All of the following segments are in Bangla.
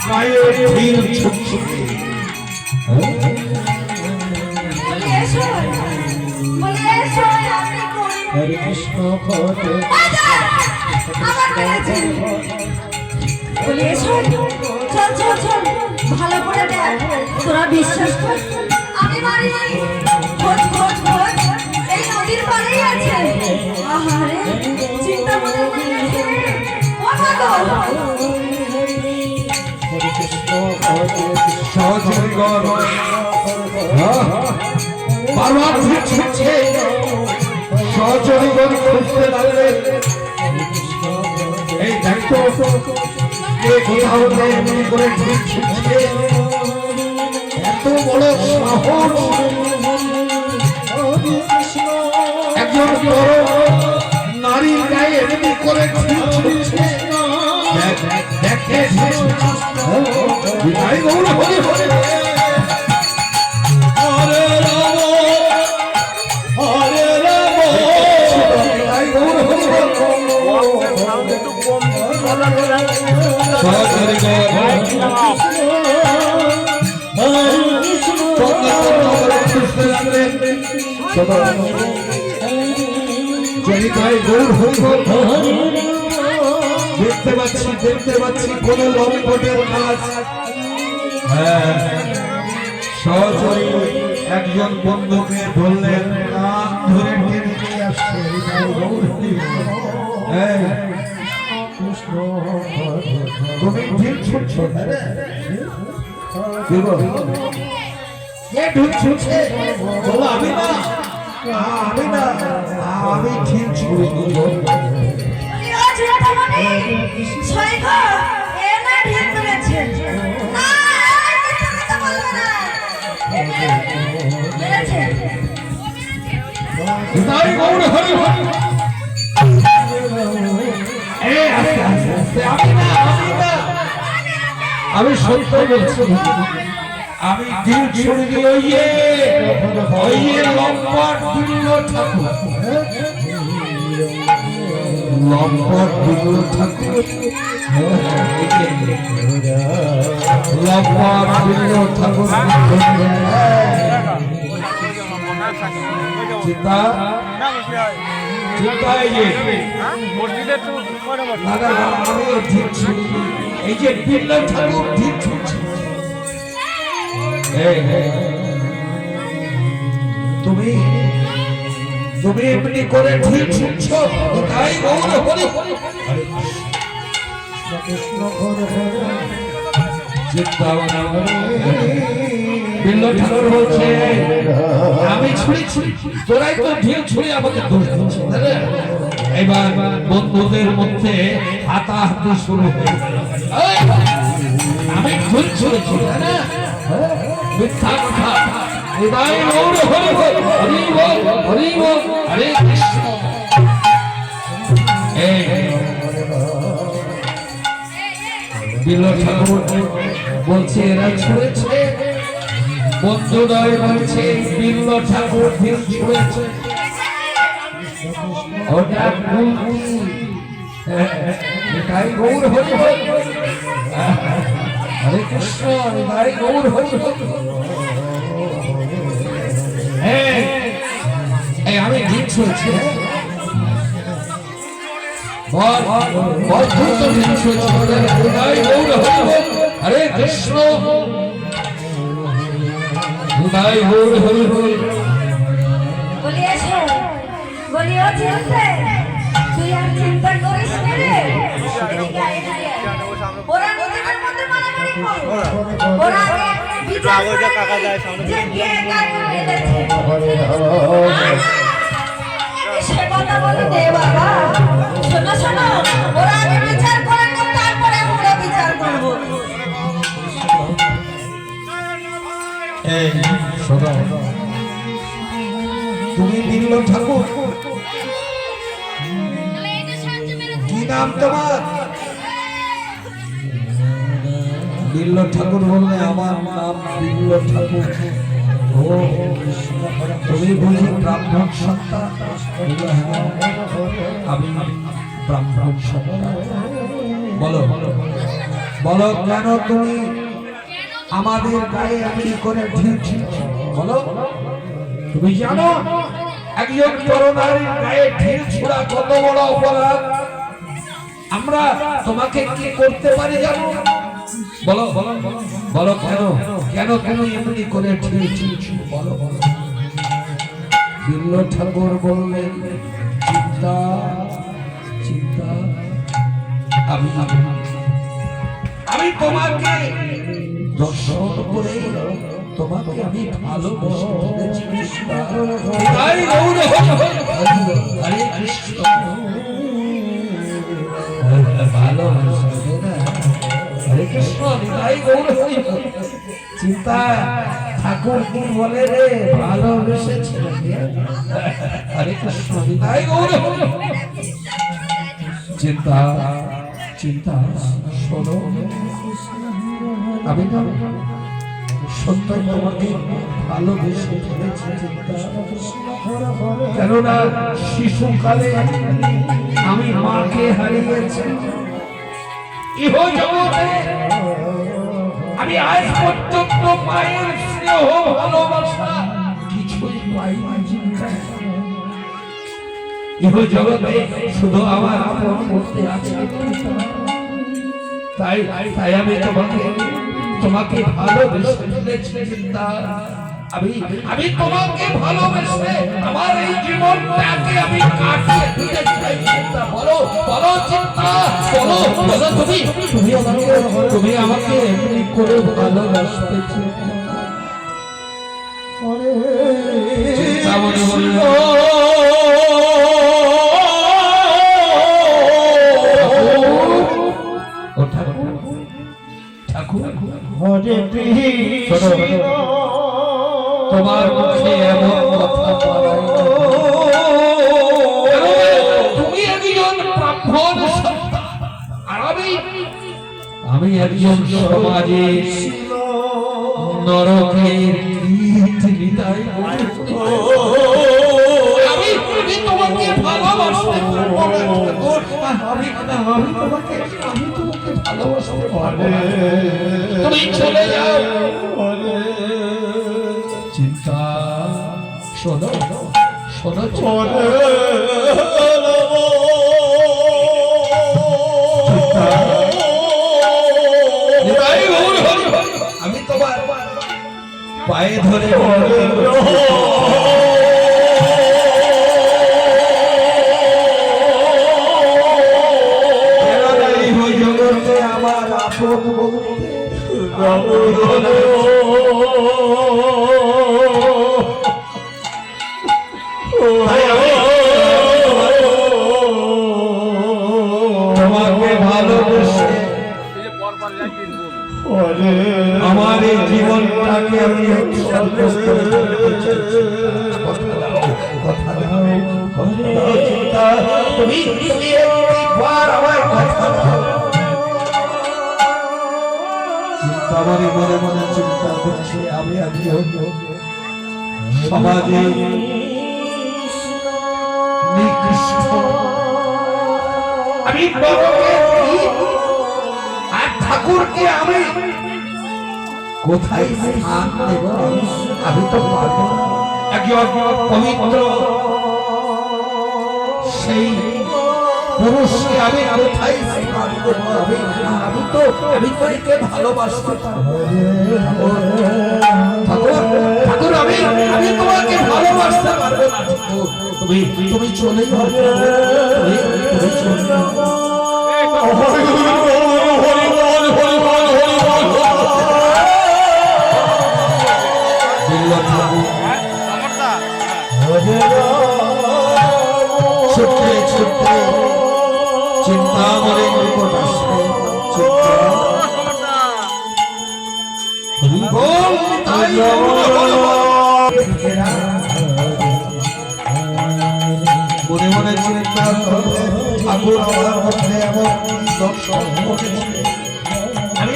মায়ের ঢিল ছুটছে। হরে কৃষ্ণ হরে ভালো করে দেখ, তোরা বিশ্বাস কর আমি মারি খোঁজ খোঁজ খোঁজ এই নদীর পাড়েই আছে। আহারে চিন্তা মনে হইতেছে ও মাগো। হরে কৃষ্ণ হরে সজগর বারবার ছুটছে, সজগর খুঁজতে লাগলে এই দেখো কোথাও এমনি করে ছুটছে, এত বড় সাহস একজন বড় নারীর গায়ে এমনি করে ছুটছে। দেখে বিদায় গৌর হরি হরি দেখতে পাচ্ছি কোন লম্পটের কাজ। সহচরী একজন বন্ধুকে ধরলেন, কান ধরে টেনে নিয়ে আসছে। তুমি ঠিক ছুটছো, আমি না আমি না আমি ঠিক ছুটছি। আমি সত্য বলছি, আমি দিল ছুড়ে দিয়ে লম্পট দিল ঠাকুর, লম্পট দিল ঠাকুর, লম্পট দিল ঠাকুর চিন্তা চিন্তা আমিও ঠিক ছুটি, এই যে দিল ঠাকুর ঠিক ছুটছে। তুমি তুমি এমনি করে ঠিক ছুটছ, তাই গৌর হরি কৃষ্ণ চিন্তা বিল্ল ঠাকুর বলছে আমি ছুঁড়েছি, তোরাই তো ঢিল ছুঁড়ে আমাকে দোষ দিচ্ছি। এবার বন্ধুদের মধ্যে হাতাহাতি শুরু হয়ে আমি ঢিল ছুঁড়েছি না, মিথ্যা কথা। এবার গৌর হরি বল, হরি বল, হরি বল, হরে কৃষ্ণ। বিল্ল ঠাকুর বলছে এরা ছুঁড়েছে, বন্ধুরাই বলছে বিল্ল ঠাকুর ঢিল ছুঁড়েছে, ওটা ভুল। তাই গৌর হরি বল, হরে কৃষ্ণ, তাই গৌর হরি বল। আমি ঢিল ছুঁড়েছি, হরে কৃষ্ণ, হৃদয় গৌর হরি বল। তুই আর চিন্তা করিস না রে, ওরা নিজেদের মধ্যে মারামারি করবে, ওরা বিচার করে যে কে কাকে মেরেছে। সে কথা বলে দে বাবা, শোনো শোনো, ওরা আগে বিচার করে তারপরে আমরা বিচার করবো। তুমি বিল্ল ঠাকুর, কি নাম তোমার? বিল্ল ঠাকুর বললে আমার নাম বিল্ল ঠাকুর। ও তুমি বুঝি ব্রাহ্মণ সন্তান? আমি ব্রাহ্মণ সন্তান। বলো বলো কেন তুমি আমাদের গায়ে এমনি করে ঢিল ছিঁড়ছো? বলো, তুমি জানো একজন তরুণীর গায়ে ঢিল ছোড়া কত বড় অপরাধ? আমরা তোমাকে কি করতে পারি জানো? বলো বলো কেন কেন তুমি এমনি করে ঢিল ছিঁড়ছো? বলো বলো। বিল্ল ঠাকুর বললেন, চিন্তা চিন্তা আমি তোমাকে দর্শন করে তোমাকে আমি ভালোবেসে ফেলেছি। তাই গৌর হরে কৃষ্ণ ভালোবাসে না। হরে কৃষ্ণ তাই গৌর হরি। চিন্তা ঠাকুর কি বলে রে, ভালোবেসেছে। হরে কৃষ্ণ তাই গৌর হরি। চিন্তা চিন্তা শোনো, আমি না সত্য তোমাকে ভালোবেসে ফেলেছি চিন্তা। কেননা শিশুকালে আমি মাকে হারিয়েছি। ইহ জগতে আমি আজ পর্যন্ত মায়ের স্নেহ ভালোবাসা কিছুই পাইনি চিন্তা। ইহ জগতে শুধু আমার আপন করতে আছে। তাই তাই আমি তোমাকে ভালোবেসে ফেলেছি চিন্তা। আমি তোমাকে ভালোবেসে আমার এই জীবনটাকে আমি কাটিয়ে দিতে চাই চিন্তা। বলো বলো চিন্তা, বলো বলো তুমি আমাকে এমনি করে ভালোবাসতে চিন্তা মনে বলল। হরে কৃষ্ণ তোমার মুখে এমন কথা তুমি একজন ব্রাহ্মণ সন্তান, আর আমি একজন সমাজে নরকের কীট নিতাই। আমি তোমাকে ভালোবাসতে পারবো না। আমি তোমাকে ভালোবাসতে পারবো না। তুমি চলে যাও। চিন্তা শোনো শোনো আমি তোমার পায়ে ধরে জগতে আমার আপন বলতে তোমাকে ভালোবেসে আমার এই জীবনটাকে আমি উৎসর্গ করে কথা দাও চিন্তা। তুমি একবার আমার কথা দাও। চিন্তা মনে মনে মনে চিন্তা করছি, আমি সমাজে নিকৃষ্ট, আমি আর ঠাকুরকে আমি কোথায় স্থান দেব? আমি তো পারবো না। একজন পবিত্র সেই পুরুষকে আমি কোথায় স্থান দেব? আমি তো একে ভালোবাসতে পারবো। ঠাকুর আমি তোমাকে ভালোবাসতে পারবো না। তুমি চলেই হবে, তুমি চলে ছুটতে ছুটতে চিন্তা মনে নিকট আসলে মনে মনে চিন্তা করলে ঠাকুর আমার মধ্যে এমন দর্শন ঘটেছে। আমি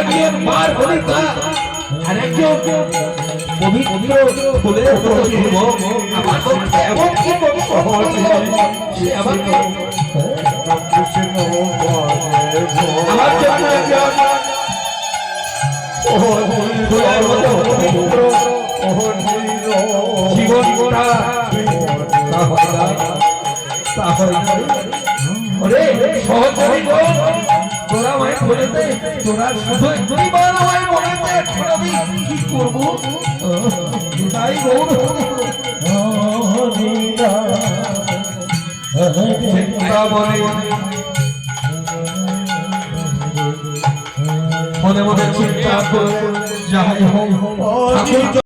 একজন মার কবিতা আর একজন পবিত্র ফুলের যুবক, আমার মধ্যে এমন কি সে আমাকে কৃষ্ণ বলে আমার জন্য দয়ার মতো পবিত্র জীবনটা ওরে সহচরী তোরা আমায় বলে দে, তোরা শুধু দুইবার আমায় বলে দে, এখন আমি কি করবো? তাই গৌর চিন্তা মনে মনে চিন্তা করে যাই হোক ঠাকুর